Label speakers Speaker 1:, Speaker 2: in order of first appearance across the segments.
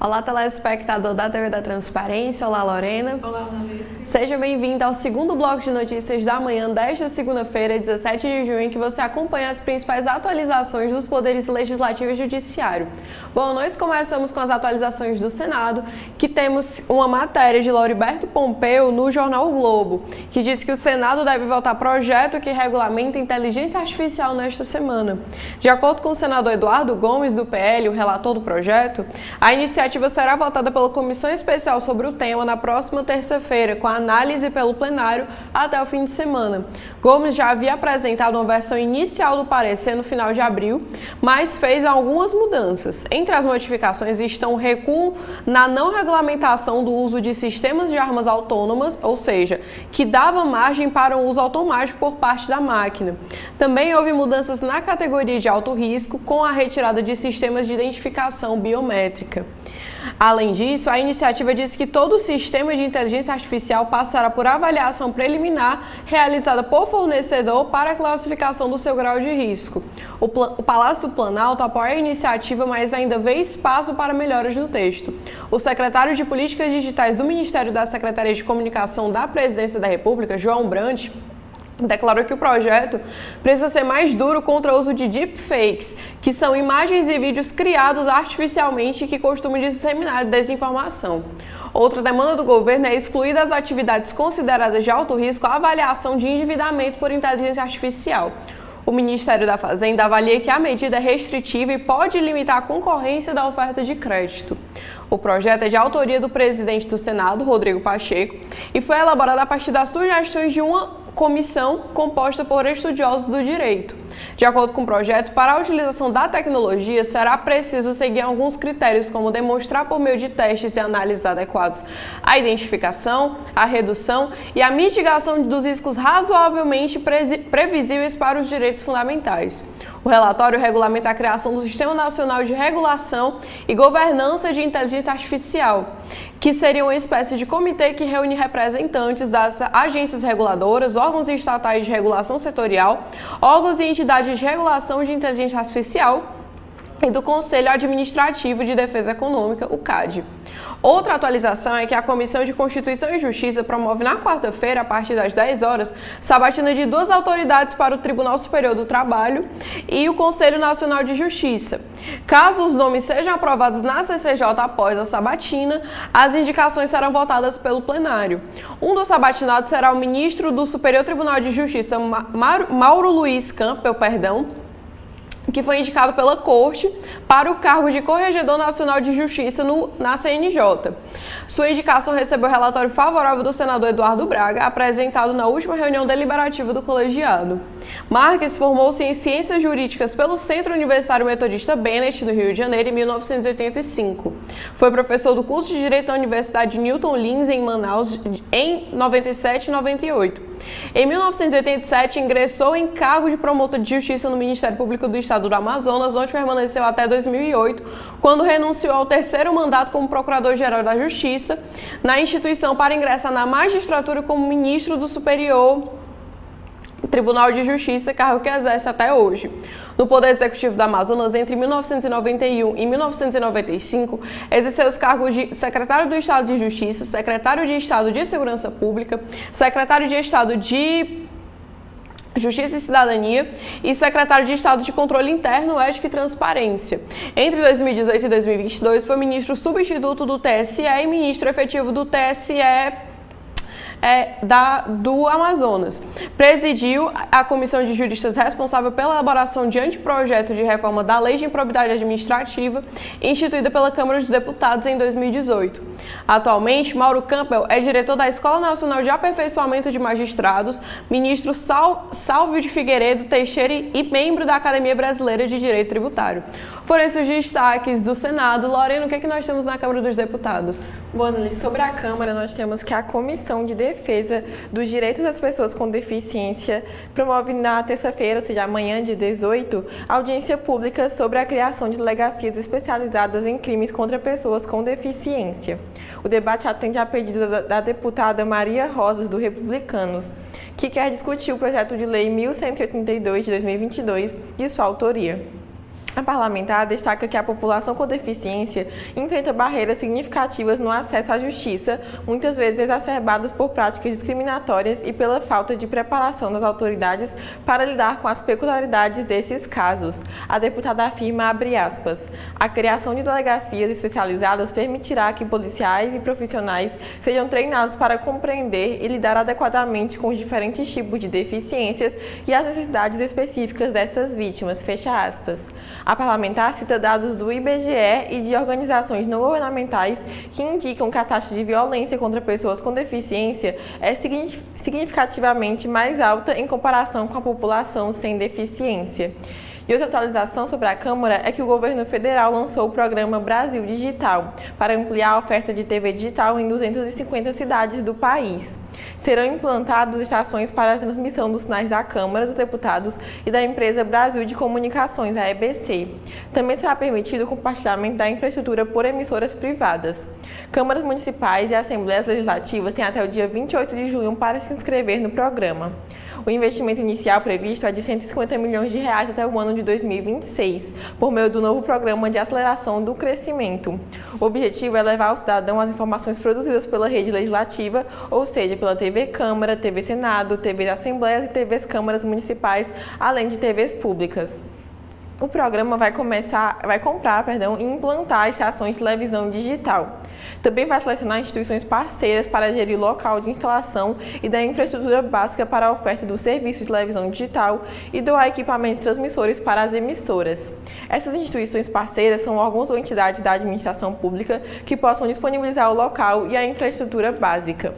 Speaker 1: Olá, telespectador da TV da Transparência. Olá, Lorena.
Speaker 2: Olá, Annalise.
Speaker 1: Seja bem-vindo ao segundo bloco de notícias da manhã desta segunda-feira, 17 de junho, em que você acompanha as principais atualizações dos poderes legislativo e judiciário. Bom, nós começamos com as atualizações do Senado, que temos uma matéria de Lauriberto Pompeu no jornal O Globo, que diz que o Senado deve votar projeto que regulamenta inteligência artificial nesta semana. De acordo com o senador Eduardo Gomes, do PL, o relator do projeto, a iniciativa será votada pela Comissão Especial sobre o tema na próxima terça-feira, com a análise pelo plenário até o fim de semana. Gomes já havia apresentado uma versão inicial do parecer no final de abril, mas fez algumas mudanças. Entre as modificações estão o recuo na não regulamentação do uso de sistemas de armas autônomas, ou seja, que dava margem para um uso automático por parte da máquina. Também houve mudanças na categoria de alto risco, com a retirada de sistemas de identificação biométrica. Além disso, a iniciativa diz que todo o sistema de inteligência artificial passará por avaliação preliminar realizada por fornecedor para a classificação do seu grau de risco. O Palácio do Planalto apoia a iniciativa, mas ainda vê espaço para melhoras no texto. O secretário de Políticas Digitais do Ministério da Secretaria de Comunicação da Presidência da República, João Brandt, declarou que o projeto precisa ser mais duro contra o uso de deepfakes, que são imagens e vídeos criados artificialmente que costumam disseminar desinformação. Outra demanda do governo é excluir das atividades consideradas de alto risco a avaliação de endividamento por inteligência artificial. O Ministério da Fazenda avalia que a medida é restritiva e pode limitar a concorrência da oferta de crédito. O projeto é de autoria do presidente do Senado, Rodrigo Pacheco, e foi elaborado a partir das sugestões de uma comissão composta por estudiosos do direito. De acordo com o projeto, para a utilização da tecnologia, será preciso seguir alguns critérios, como demonstrar por meio de testes e análises adequados a identificação, a redução e a mitigação dos riscos razoavelmente previsíveis para os direitos fundamentais. O relatório regulamenta a criação do Sistema Nacional de Regulação e Governança de Inteligência Artificial, que seria uma espécie de comitê que reúne representantes das agências reguladoras, órgãos estatais de regulação setorial, órgãos e entidades de regulação de inteligência artificial e do Conselho Administrativo de Defesa Econômica, o CAD. Outra atualização é que a Comissão de Constituição e Justiça promove na quarta-feira, a partir das 10 horas, sabatina de duas autoridades para o Tribunal Superior do Trabalho e o Conselho Nacional de Justiça. Caso os nomes sejam aprovados na CCJ após a sabatina, as indicações serão votadas pelo plenário. Um dos sabatinados será o ministro do Superior Tribunal de Justiça, Mauro Luiz Campbell, que foi indicado pela Corte para o cargo de Corregedor Nacional de Justiça na CNJ. Sua indicação recebeu o relatório favorável do senador Eduardo Braga, apresentado na última reunião deliberativa do colegiado. Marques formou-se em Ciências Jurídicas pelo Centro Universitário Metodista Bennett, no Rio de Janeiro, em 1985. Foi professor do curso de Direito da Universidade Newton Lins, em Manaus, em 97 e 98. Em 1987, ingressou em cargo de promotor de justiça no Ministério Público do Estado do Amazonas, onde permaneceu até 2008, quando renunciou ao terceiro mandato como Procurador-Geral da Justiça na instituição para ingressar na magistratura como ministro do Superior Tribunal de Justiça, cargo que exerce até hoje. No Poder Executivo do Amazonas, entre 1991 e 1995, exerceu os cargos de Secretário do Estado de Justiça, Secretário de Estado de Segurança Pública, Secretário de Estado de Justiça e Cidadania e Secretário de Estado de Controle Interno, Ética e Transparência. Entre 2018 e 2022, foi ministro substituto do TSE e ministro efetivo do TSE do Amazonas. Presidiu a comissão de juristas responsável pela elaboração de anteprojeto de reforma da Lei de Improbidade Administrativa, instituída pela Câmara dos Deputados em 2018. Atualmente, Mauro Campbell é diretor da Escola Nacional de Aperfeiçoamento de Magistrados, ministro Sálvio de Figueiredo Teixeira e membro da Academia Brasileira de Direito Tributário. Foram esses os destaques do Senado. Lorena, o que é que nós temos na Câmara dos Deputados?
Speaker 2: Bom, Annalise, sobre a Câmara, nós temos que a Comissão de Defesa dos Direitos das Pessoas com Deficiência promove na terça-feira, ou seja, amanhã, dia 18, audiência pública sobre a criação de delegacias especializadas em crimes contra pessoas com deficiência. O debate atende a pedido da deputada Maria Rosas, do Republicanos, que quer discutir o projeto de lei 1182 de 2022, de sua autoria. A parlamentar destaca que a população com deficiência enfrenta barreiras significativas no acesso à justiça, muitas vezes exacerbadas por práticas discriminatórias e pela falta de preparação das autoridades para lidar com as peculiaridades desses casos. A deputada afirma, abre aspas, a criação de delegacias especializadas permitirá que policiais e profissionais sejam treinados para compreender e lidar adequadamente com os diferentes tipos de deficiências e as necessidades específicas dessas vítimas, fecha aspas. A parlamentar cita dados do IBGE e de organizações não governamentais que indicam que a taxa de violência contra pessoas com deficiência é significativamente mais alta em comparação com a população sem deficiência. E outra atualização sobre a Câmara é que o governo federal lançou o programa Brasil Digital para ampliar a oferta de TV digital em 250 cidades do país. Serão implantadas estações para a transmissão dos sinais da Câmara dos Deputados e da empresa Brasil de Comunicações, a EBC. Também será permitido o compartilhamento da infraestrutura por emissoras privadas. Câmaras municipais e assembleias legislativas têm até o dia 28 de junho para se inscrever no programa. O investimento inicial previsto é de 150 milhões de reais até o ano de 2026, por meio do novo programa de aceleração do crescimento. O objetivo é levar ao cidadão as informações produzidas pela rede legislativa, ou seja, pela TV Câmara, TV Senado, TV Assembleias e TVs Câmaras Municipais, além de TVs públicas. O programa vai comprar e implantar estações de televisão digital. Também vai selecionar instituições parceiras para gerir o local de instalação e da infraestrutura básica para a oferta do serviço de televisão digital e doar equipamentos transmissores para as emissoras. Essas instituições parceiras são órgãos ou entidades da administração pública que possam disponibilizar o local e a infraestrutura básica.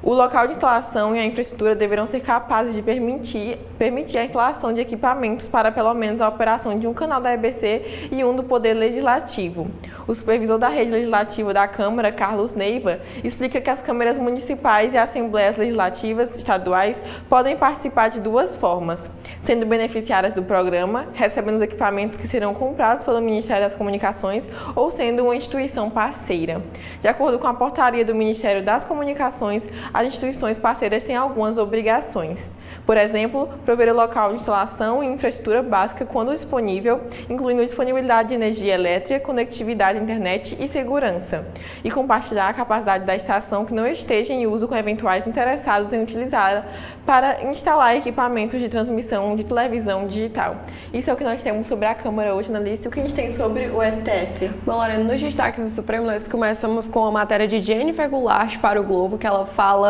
Speaker 2: O local de instalação e a infraestrutura deverão ser capazes de permitir a instalação de equipamentos para pelo menos a operação de um canal da EBC e um do Poder Legislativo. O supervisor da rede legislativa da Câmara, Carlos Neiva, explica que as câmaras municipais e assembleias legislativas estaduais podem participar de duas formas, sendo beneficiárias do programa, recebendo os equipamentos que serão comprados pelo Ministério das Comunicações ou sendo uma instituição parceira. De acordo com a portaria do Ministério das Comunicações, as instituições parceiras têm algumas obrigações. Por exemplo, prover o local de instalação e infraestrutura básica quando disponível, incluindo disponibilidade de energia elétrica, conectividade à internet e segurança. E compartilhar a capacidade da estação que não esteja em uso com eventuais interessados em utilizá-la para instalar equipamentos de transmissão de televisão digital. Isso é o que nós temos sobre a Câmara hoje na lista. O que a gente tem sobre o STF?
Speaker 1: Bom, Lorena, nos destaques do Supremo, nós começamos com a matéria de Jennifer Goulart para o Globo, que ela fala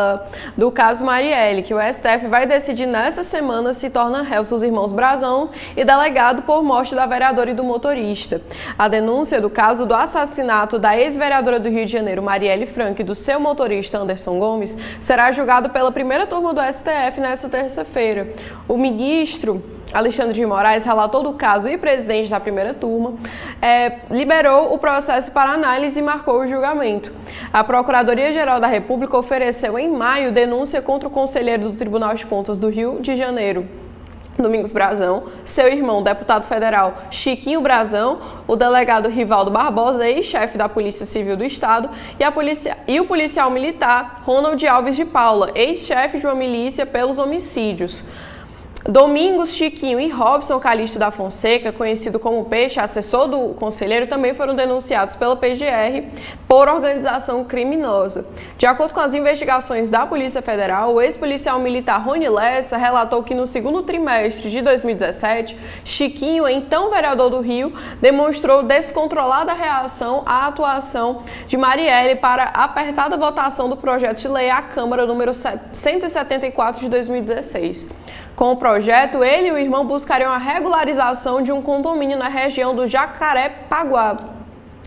Speaker 1: do caso Marielle, que o STF vai decidir nessa semana se torna réus os irmãos Brazão e delegado por morte da vereadora e do motorista. A denúncia do caso do assassinato da ex-vereadora do Rio de Janeiro, Marielle Franco, e do seu motorista, Anderson Gomes, será julgado pela primeira turma do STF nesta terça-feira. O ministro Alexandre de Moraes, relator do caso e presidente da primeira turma, liberou o processo para análise e marcou o julgamento. A Procuradoria-Geral da República ofereceu em maio denúncia contra o conselheiro do Tribunal de Contas do Rio de Janeiro, Domingos Brazão, seu irmão, deputado federal Chiquinho Brazão, o delegado Rivaldo Barbosa, ex-chefe da Polícia Civil do Estado, e o policial militar Ronald Alves de Paula, ex-chefe de uma milícia pelos homicídios. Domingos, Chiquinho e Robson Calixto da Fonseca, conhecido como Peixe, assessor do conselheiro, também foram denunciados pela PGR por organização criminosa. De acordo com as investigações da Polícia Federal, o ex-policial militar Rony Lessa relatou que no segundo trimestre de 2017, Chiquinho, então vereador do Rio, demonstrou descontrolada reação à atuação de Marielle para a apertada votação do projeto de lei à Câmara número 174 de 2016. Com o projeto, ele e o irmão buscariam a regularização de um condomínio na região do Jacarepaguá,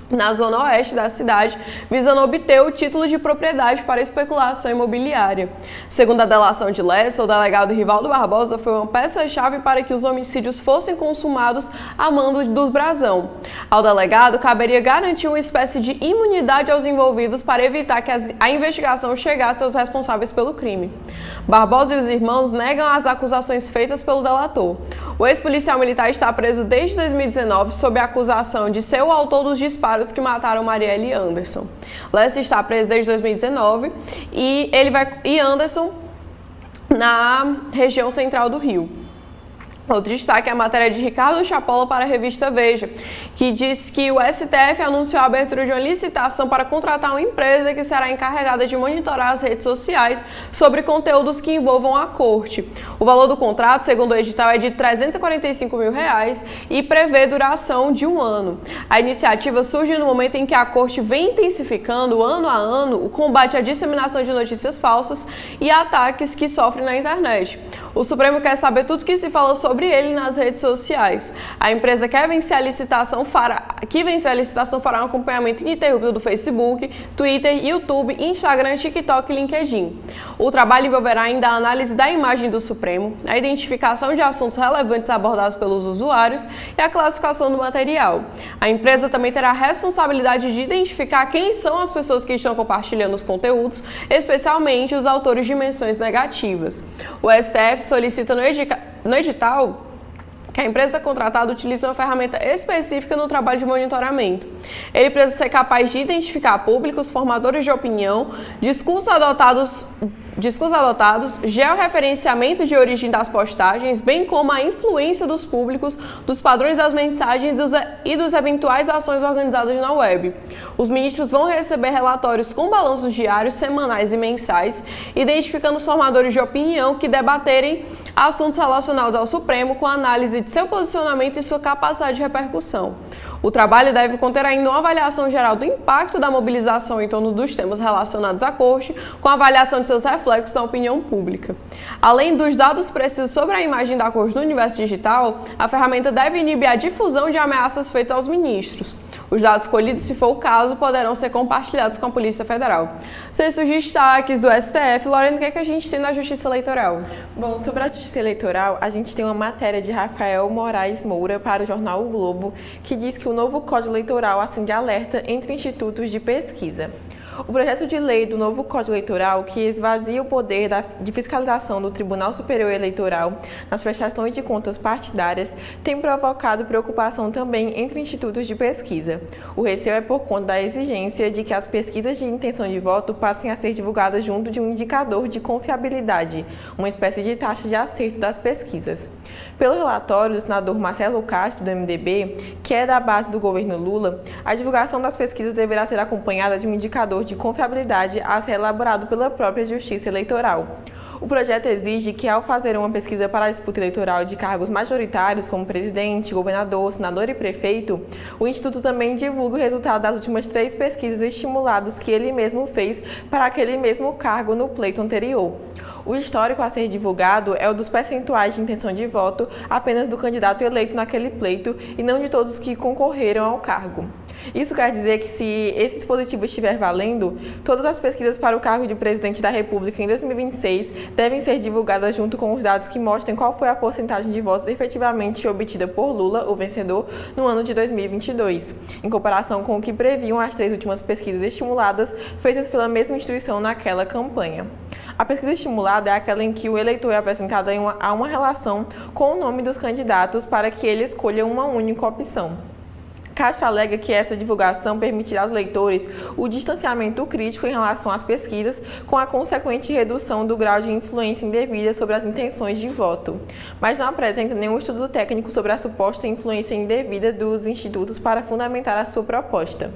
Speaker 1: na zona oeste da cidade, visando obter o título de propriedade para especulação imobiliária. Segundo a delação de Lessa, o delegado Rivaldo Barbosa foi uma peça-chave para que os homicídios fossem consumados a mando dos Brazão. Ao delegado, caberia garantir uma espécie de imunidade aos envolvidos para evitar que a investigação chegasse aos responsáveis pelo crime. Barbosa e os irmãos negam as acusações feitas pelo delator. O ex-policial militar está preso desde 2019 sob a acusação de ser o autor dos disparos que mataram Marielle e Anderson. Lessa está preso desde 2019 e Anderson na região central do Rio. Outro destaque é a matéria de Ricardo Chapola para a revista Veja, que diz que o STF anunciou a abertura de uma licitação para contratar uma empresa que será encarregada de monitorar as redes sociais sobre conteúdos que envolvam a corte. O valor do contrato, segundo o edital, é de R$ 345 mil e prevê duração de 1 ano. A iniciativa surge no momento em que a corte vem intensificando, ano a ano, o combate à disseminação de notícias falsas e ataques que sofre na internet. O Supremo quer saber tudo que se fala sobre ele nas redes sociais. A empresa que vencer a licitação fará um acompanhamento ininterrupto do Facebook, Twitter, YouTube, Instagram, TikTok e LinkedIn. O trabalho envolverá ainda a análise da imagem do Supremo, a identificação de assuntos relevantes abordados pelos usuários e a classificação do material. A empresa também terá a responsabilidade de identificar quem são as pessoas que estão compartilhando os conteúdos, especialmente os autores de menções negativas. O STF solicita no edital que a empresa contratada utilize uma ferramenta específica no trabalho de monitoramento. Ele precisa ser capaz de identificar públicos, formadores de opinião, discursos adotados, georreferenciamento de origem das postagens, bem como a influência dos públicos, dos padrões das mensagens e dos eventuais ações organizadas na web. Os ministros vão receber relatórios com balanços diários, semanais e mensais, identificando os formadores de opinião que debaterem assuntos relacionados ao Supremo com análise de seu posicionamento e sua capacidade de repercussão. O trabalho deve conter ainda uma avaliação geral do impacto da mobilização em torno dos temas relacionados à Corte, com avaliação de seus reflexos na opinião pública. Além dos dados precisos sobre a imagem da Corte no universo digital, a ferramenta deve inibir a difusão de ameaças feitas aos ministros. Os dados colhidos, se for o caso, poderão ser compartilhados com a Polícia Federal. Esses os destaques do STF. Lorena, o que é que a gente tem na Justiça Eleitoral?
Speaker 2: Bom, sobre a Justiça Eleitoral, a gente tem uma matéria de Rafael Moraes Moura para o jornal O Globo, que diz que o novo Código Eleitoral acende alerta entre institutos de pesquisa. O projeto de lei do novo Código Eleitoral, que esvazia o poder de fiscalização do Tribunal Superior Eleitoral nas prestações de contas partidárias, tem provocado preocupação também entre institutos de pesquisa. O receio é por conta da exigência de que as pesquisas de intenção de voto passem a ser divulgadas junto de um indicador de confiabilidade, uma espécie de taxa de acerto das pesquisas. Pelo relatório do senador Marcelo Castro, do MDB, que é da base do governo Lula, a divulgação das pesquisas deverá ser acompanhada de um indicador de confiabilidade a ser elaborado pela própria Justiça Eleitoral. O projeto exige que, ao fazer uma pesquisa para a disputa eleitoral de cargos majoritários, como presidente, governador, senador e prefeito, o Instituto também divulgue o resultado das últimas 3 pesquisas estimuladas que ele mesmo fez para aquele mesmo cargo no pleito anterior. O histórico a ser divulgado é o dos percentuais de intenção de voto apenas do candidato eleito naquele pleito e não de todos que concorreram ao cargo. Isso quer dizer que, se esse dispositivo estiver valendo, todas as pesquisas para o cargo de presidente da República em 2026 devem ser divulgadas junto com os dados que mostrem qual foi a porcentagem de votos efetivamente obtida por Lula, o vencedor, no ano de 2022, em comparação com o que previam as 3 últimas pesquisas estimuladas feitas pela mesma instituição naquela campanha. A pesquisa estimulada é aquela em que o eleitor é apresentado a uma relação com o nome dos candidatos para que ele escolha uma única opção. Castro alega que essa divulgação permitirá aos leitores o distanciamento crítico em relação às pesquisas, com a consequente redução do grau de influência indevida sobre as intenções de voto, mas não apresenta nenhum estudo técnico sobre a suposta influência indevida dos institutos para fundamentar a sua proposta.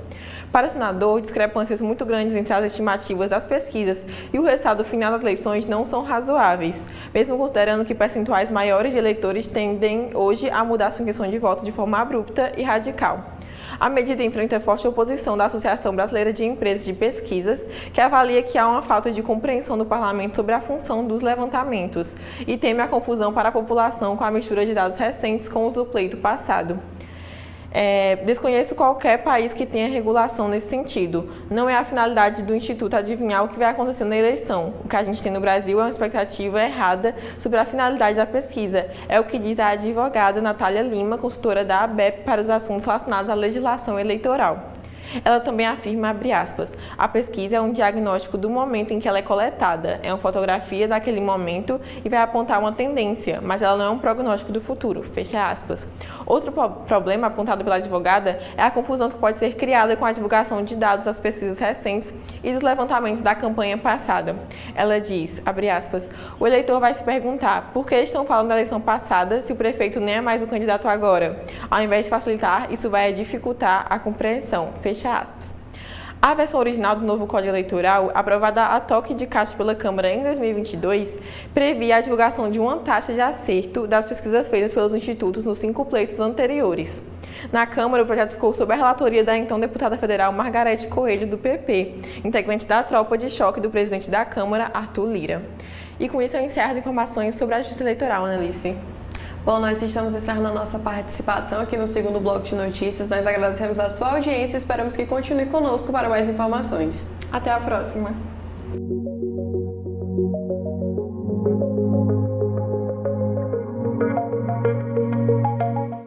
Speaker 2: Para o senador, discrepâncias muito grandes entre as estimativas das pesquisas e o resultado final das eleições não são razoáveis, mesmo considerando que percentuais maiores de eleitores tendem hoje a mudar sua intenção de voto de forma abrupta e radical. A medida enfrenta forte oposição da Associação Brasileira de Empresas de Pesquisas, que avalia que há uma falta de compreensão do parlamento sobre a função dos levantamentos e teme a confusão para a população com a mistura de dados recentes com os do pleito passado. Desconheço qualquer país que tenha regulação nesse sentido. Não é a finalidade do Instituto adivinhar o que vai acontecer na eleição. O que a gente tem no Brasil é uma expectativa errada sobre a finalidade da pesquisa. É o que diz a advogada Natália Lima, consultora da ABEP para os assuntos relacionados à legislação eleitoral. Ela também afirma, abre aspas, a pesquisa é um diagnóstico do momento em que ela é coletada, é uma fotografia daquele momento e vai apontar uma tendência, mas ela não é um prognóstico do futuro, fecha aspas. Outro problema apontado pela advogada é a confusão que pode ser criada com a divulgação de dados das pesquisas recentes e dos levantamentos da campanha passada. Ela diz, abre aspas, o eleitor vai se perguntar por que estão falando da eleição passada se o prefeito nem é mais o candidato agora. Ao invés de facilitar, isso vai dificultar a compreensão, fecha aspas. A versão original do novo Código Eleitoral, aprovada a toque de caixa pela Câmara em 2022, previa a divulgação de uma taxa de acerto das pesquisas feitas pelos institutos nos 5 pleitos anteriores. Na Câmara, o projeto ficou sob a relatoria da então deputada federal Margarete Coelho, do PP, integrante da tropa de choque do presidente da Câmara, Arthur Lira. E com isso eu encerro as informações sobre a Justiça Eleitoral, Annalice.
Speaker 1: Bom, nós estamos encerrando a nossa participação aqui no segundo bloco de notícias. Nós agradecemos a sua audiência e esperamos que continue conosco para mais informações.
Speaker 2: Até a próxima!